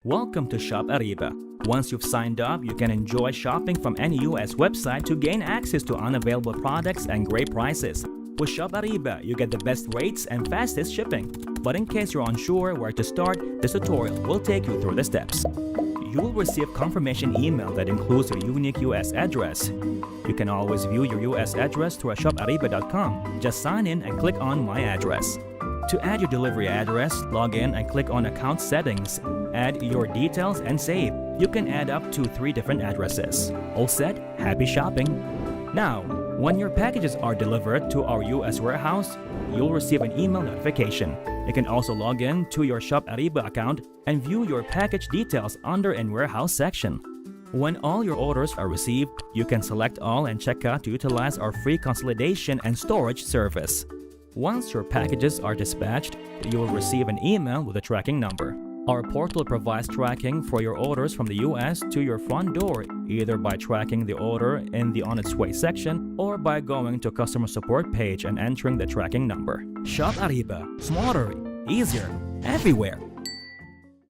Welcome to Shop Ariba. Once you've signed up, you can enjoy shopping from any US website to gain access to unavailable products and great prices. With Shop Ariba, you get the best rates and fastest shipping. But in case you're unsure where to start, this tutorial will take you through the steps. You will receive confirmation email that includes your unique US address. You can always view your US address through shopariba.com. Just sign in and click on My Address. To add your delivery address, log in and click on Account Settings. Add your details and save. You can add up to 3 different addresses. All set? Happy shopping! Now, when your packages are delivered to our US warehouse, you'll receive an email notification. You can also log in to your Shop Ariba account and view your package details under In Warehouse section. When all your orders are received, you can select all and check out to utilize our free consolidation and storage service. Once your packages are dispatched, you will receive an email with a tracking number. Our portal provides tracking for your orders from the US to your front door, either by tracking the order in the On Its Way section or by going to customer support page and entering the tracking number. Shop Ariba. Smarter, easier, everywhere.